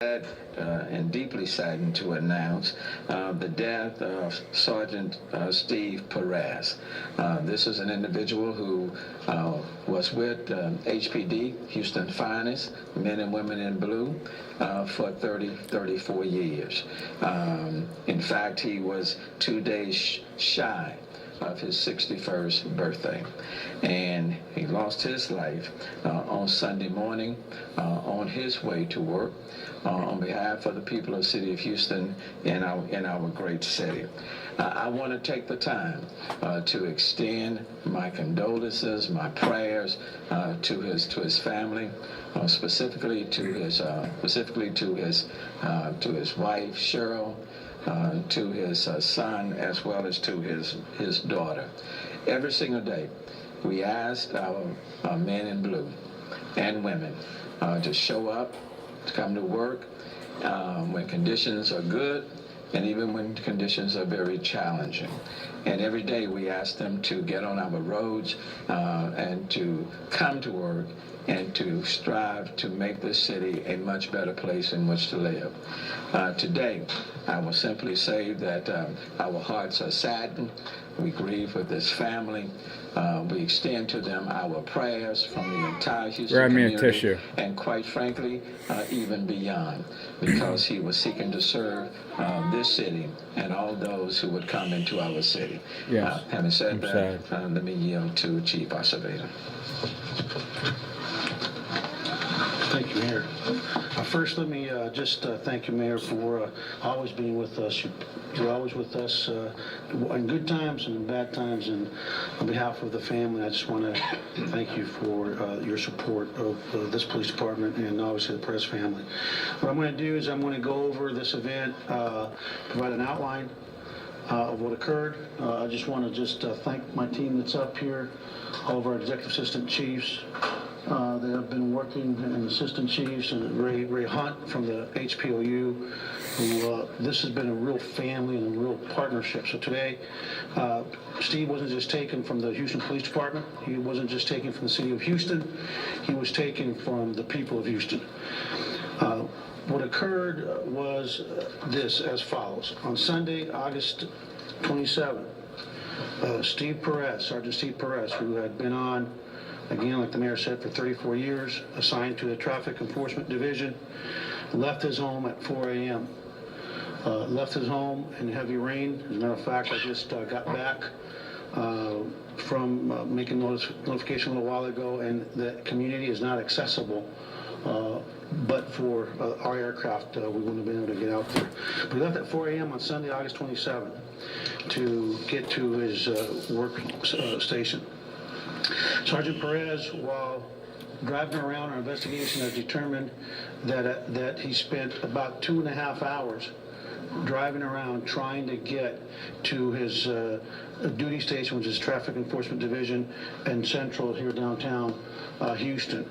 Sad and deeply saddened to announce the death of Sergeant Steve Perez. This is an individual who was with HPD, Houston Finest, Men and Women in Blue, for 34 years. In fact, he was 2 days shy of his 61st birthday. And he lost his life on Sunday morning on his way to work on behalf of the people of the city of Houston in our great city. I want to take the time to extend my condolences, my prayers to his family, specifically to his wife Cheryl, to his son, as well as to his daughter. Every single day, we ask our men in blue and women to show up, to come to work when conditions are good, and even when conditions are very challenging. And every day we ask them to get on our roads and to come to work and to strive to make this city a much better place in which to live. Today, I will simply say that our hearts are saddened. We grieve with this family. We extend to them our prayers from the entire Houston community, tissue. and quite frankly, even beyond, because he was seeking to serve this city and all those who would come into our city. Yes. Having said that, let me yield to Chief Acevedo. Thank you, Mayor. First, let me just thank you, Mayor, for always being with us. You're always with us in good times and in bad times. And on behalf of the family, I just want to thank you for your support of this police department and obviously the Perez family. What I'm going to do is I'm going to go over this event, provide an outline of what occurred. I just want to thank my team that's up here, all of our executive assistant chiefs. They have been working, and assistant chiefs, and Ray Hunt from the HPOU, who this has been a real family and a real partnership. So today, Steve wasn't just taken from the Houston Police Department. He wasn't just taken from the city of Houston. He was taken from the people of Houston. What occurred was this as follows. On Sunday, August 27th, Sergeant Steve Perez, who had been on, again, like the mayor said, for 34 years, assigned to the Traffic Enforcement Division, left his home at 4 a.m. Left his home in heavy rain. As a matter of fact, I just got back from making notification a little while ago, and the community is not accessible. But for our aircraft, we wouldn't have been able to get out there. But he left at 4 a.m. on Sunday, August 27th, to get to his work station. Sergeant Perez, while driving around, our investigation has determined that he spent about 2.5 hours driving around trying to get to his duty station, which is Traffic Enforcement Division and Central here downtown Houston.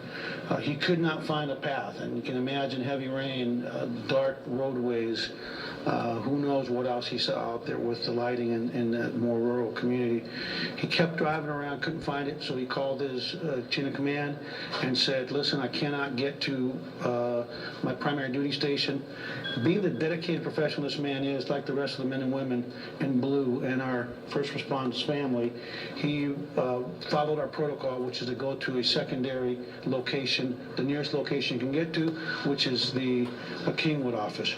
He could not find a path, and you can imagine heavy rain, dark roadways. Who knows what else he saw out there with the lighting in that more rural community. He kept driving around, couldn't find it, so he called his chain of command and said, listen, I cannot get to my primary duty station. Being the dedicated professional this man is, like the rest of the men and women in blue and our first responders family, he followed our protocol, which is to go to a secondary location, the nearest location you can get to, which is the Kingwood office.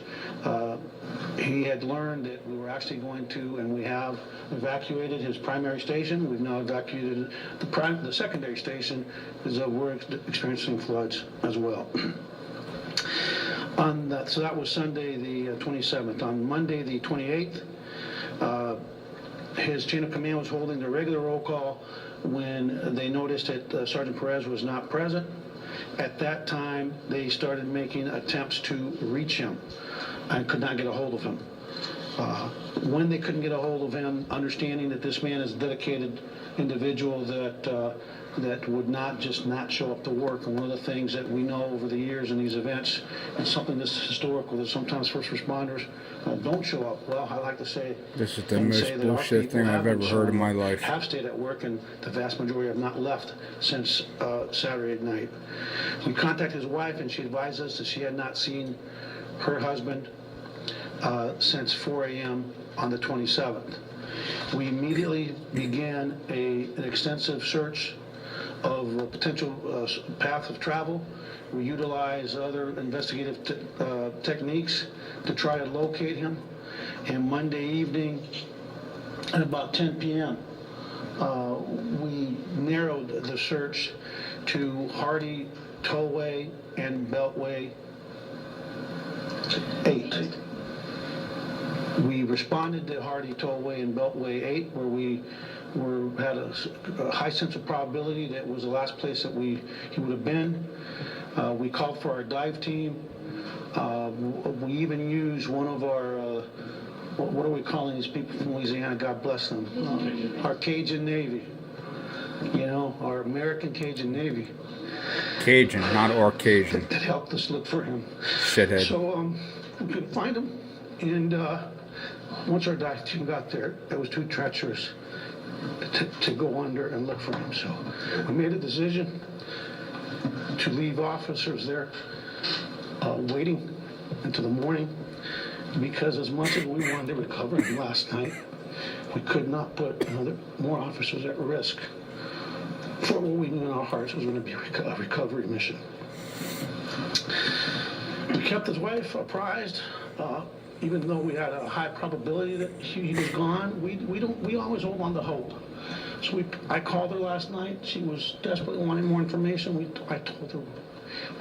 He had learned that we were actually going to, and we have evacuated his primary station. We've now evacuated the secondary station, because we're experiencing floods as well. So that was Sunday the 27th. On Monday the 28th, his chain of command was holding the regular roll call when they noticed that Sergeant Perez was not present. At that time, they started making attempts to reach him and could not get a hold of him. When they couldn't get a hold of him, understanding that this man is a dedicated individual that would not just not show up to work. And one of the things that we know over the years in these events, and something that's historical, that sometimes first responders don't show up. Well, I like to say, this is the most bullshit thing I've ever heard in my life. Have stayed at work, and the vast majority have not left since Saturday night. We contacted his wife, and she advised us that she had not seen her husband, since 4 a.m. on the 27th. We immediately began an extensive search of a potential path of travel. We utilize other investigative techniques to try to locate him. And Monday evening at about 10 p.m., we narrowed the search to Hardy Tollway and Beltway 8. We responded to Hardy Tollway and Beltway 8, where we had a high sense of probability that was the last place that he would have been. We called for our dive team. We even used one of our, what are we calling these people from Louisiana? God bless them. Our Cajun Navy. You know, our American Cajun Navy. Cajun, not Caucasian. That helped us look for him. Shithead. So we couldn't find him. And once our dive team got there, it was too treacherous to go under and look for him. So we made a decision to leave officers there waiting until the morning, because as much as we wanted to recover him last night, we could not put more officers at risk for what we knew in our hearts was going to be a recovery mission. We kept his wife apprised. Even though we had a high probability that he was gone, we always hold on to hope. So I called her last night. She was desperately wanting more information. I told her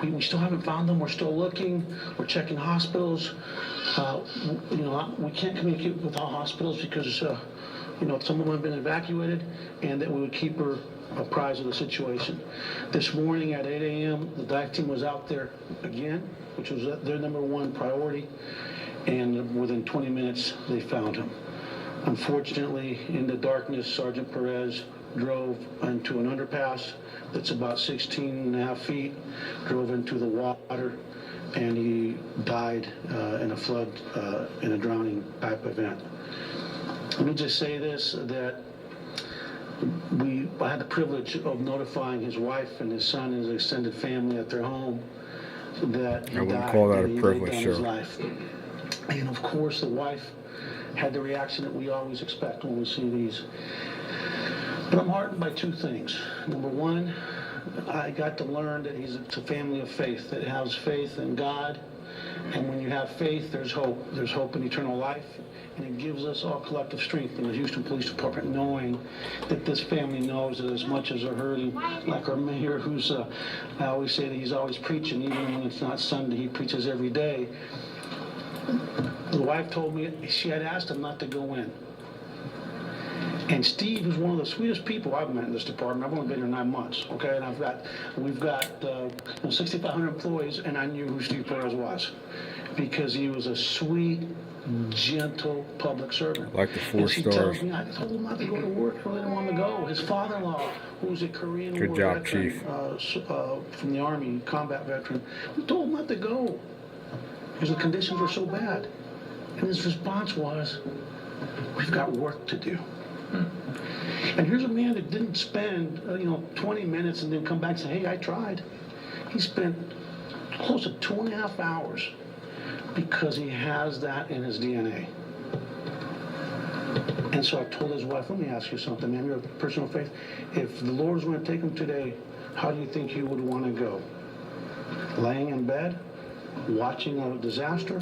we still haven't found them. We're still looking. We're checking hospitals. We can't communicate with all hospitals because some of them have been evacuated, and that we would keep her apprised of the situation. This morning at 8 a.m., the dive team was out there again, which was their number one priority. And within 20 minutes, they found him. Unfortunately, in the darkness, Sergeant Perez drove into an underpass that's about 16 and a half feet, drove into the water, and he died in a flood, in a drowning type event. Let me just say this, that I had the privilege of notifying his wife and his son and his extended family at their home that he I wouldn't died, call that and a he privilege, laid down his sir. life. And of course, the wife had the reaction that we always expect when we see these. But I'm heartened by two things. Number one, I got to learn that it's a family of faith, that has faith in God. And when you have faith, there's hope. There's hope in eternal life. And it gives us all collective strength in the Houston Police Department, knowing that this family knows that as much as they're hurting, like our mayor, who's, I always say that he's always preaching, even when it's not Sunday, he preaches every day. The wife told me she had asked him not to go in. And Steve is one of the sweetest people I've met in this department. I've only been here 9 months, okay? And we've got 6,500 employees, and I knew who Steve Perez was because he was a sweet, gentle public servant. Like the 4 and she stars. tells me, I told him not to go to work. He didn't want to go. His father-in-law, who's a Korean Good War job, veteran, Chief. from the Army, combat veteran, we told him not to go because the conditions were so bad. And his response was, we've got work to do. And here's a man that didn't spend 20 minutes and then come back and say, hey, I tried. He spent close to 2.5 hours because he has that in his DNA. And so I told his wife, let me ask you something, man, you're a person of faith. If the Lord was going to take him today, how do you think you would want to go? Laying in bed, watching a disaster,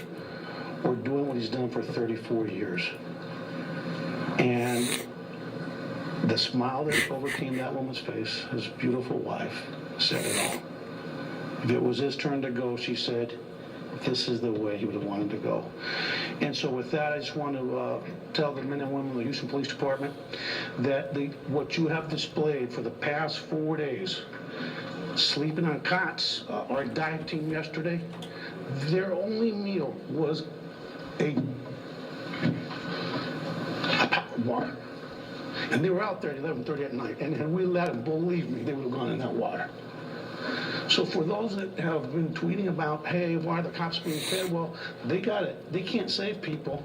or doing what he's done for 34 years? And the smile that overcame that woman's face, his beautiful wife, said it all. If it was his turn to go, she said, this is the way he would have wanted to go. And so with that, I just want to tell the men and women of the Houston Police Department that what you have displayed for the past 4 days, sleeping on cots, our dive team yesterday, their only meal was a pot of water. And they were out there at 11:30 at night, and had we let them, believe me, they would have gone in that water. So for those that have been tweeting about, hey, why are the cops being fed? Well, they got it. They can't save people.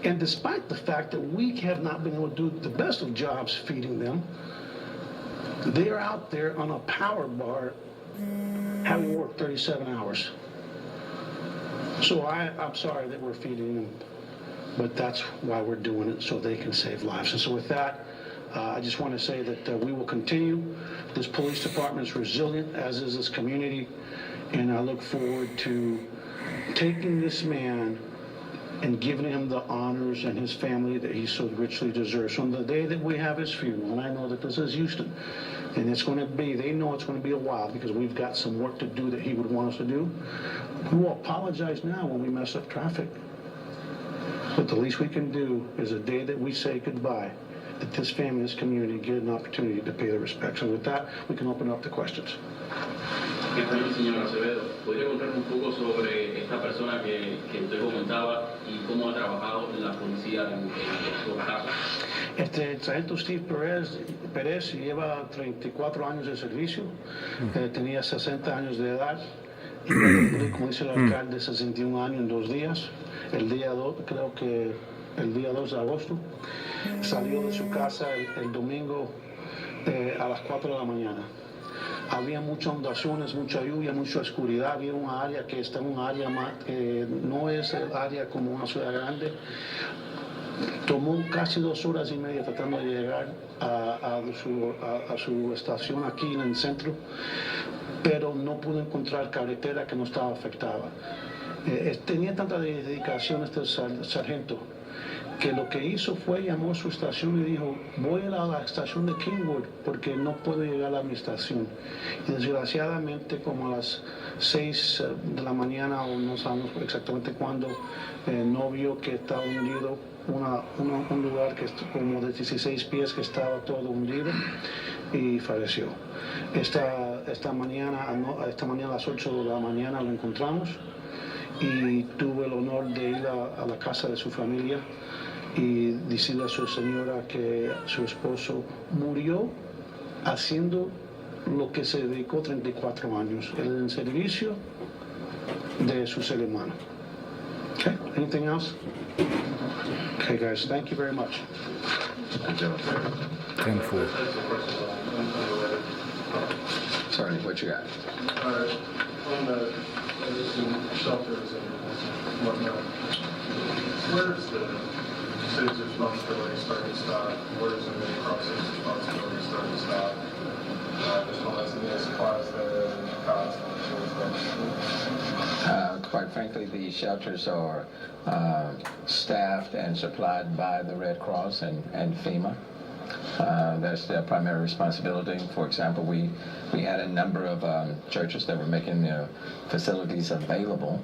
And despite the fact that we have not been able to do the best of jobs feeding them, they are out there on a power bar having worked 37 hours. So I'm sorry that we're feeding them, but that's why we're doing it, so they can save lives. And so with that, I just want to say that we will continue. This police department is resilient, as is this community, and I look forward to taking this man and giving him the honors and his family that he so richly deserves. From the day that we have his funeral, and I know that this is Houston, and it's going to be, they know it's going to be a while because we've got some work to do that he would want us to do. We will apologize now when we mess up traffic. But the least we can do is a day that we say goodbye, that this family, this community get an opportunity to pay their respects. And with that, we can open up the questions. ¿Qué tal, señor Acevedo? ¿Podría contarme un poco sobre esta persona que usted comentaba y cómo ha trabajado en la policía en su caso? El sargento Steve Pérez lleva 34 años de servicio, tenía 60 años de edad, y como dice el alcalde, 61 años en 2 días. El día 2, creo que el día 2 de agosto, salió de su casa el domingo a las 4 de la mañana. Había muchas inundaciones, mucha lluvia, mucha oscuridad. Había un área que está en un área más, que no es el área como una ciudad grande. Tomó casi 2 horas y media tratando de llegar a su estación aquí en el centro, pero no pudo encontrar carretera que no estaba afectada. Tenía tanta dedicación este sargento que lo que hizo fue llamó a su estación y dijo: voy a la estación de Kingwood porque no puedo llegar a mi estación. Y desgraciadamente, como a las 6 de la mañana, o no sabemos exactamente cuándo, no vio que estaba hundido un lugar que es como de 16 pies, que estaba todo hundido, y falleció. Esta mañana a las 8 de la mañana lo encontramos y tuve el honor de ir a la casa de su familia y decirle a su señora que su esposo murió haciendo lo que se dedicó 34 años, el servicio de su ser humano. Okay, anything else? Okay, guys, thank you very much. 10-4. Sorry, what you got? On the shelters and whatnot, where's the city's responsibility start and stop? Where's the Red Cross's responsibility start and stop? As well as the supplies there and costs and that sort of stuff. Quite frankly, the shelters are staffed and supplied by the Red Cross and FEMA. That's their primary responsibility. For example, we had a number of churches that were making their facilities available,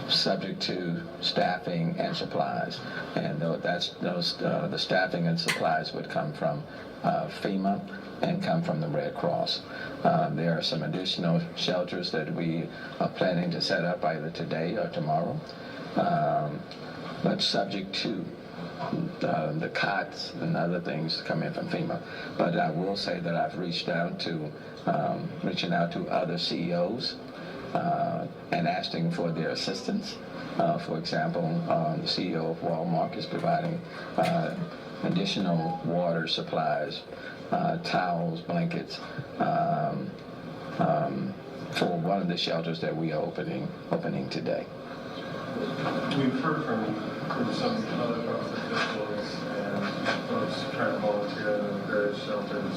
subject to staffing and supplies, and the staffing and supplies would come from FEMA and come from the Red Cross. There are some additional shelters that we are planning to set up either today or tomorrow, but subject to the cots and other things coming from FEMA. But I will say that I've reaching out to other CEOs and asking for their assistance. For example, the CEO of Walmart is providing additional water supplies, towels, blankets, for one of the shelters that we are opening today. We've heard from some other folks officials and folks trying to volunteer in various shelters.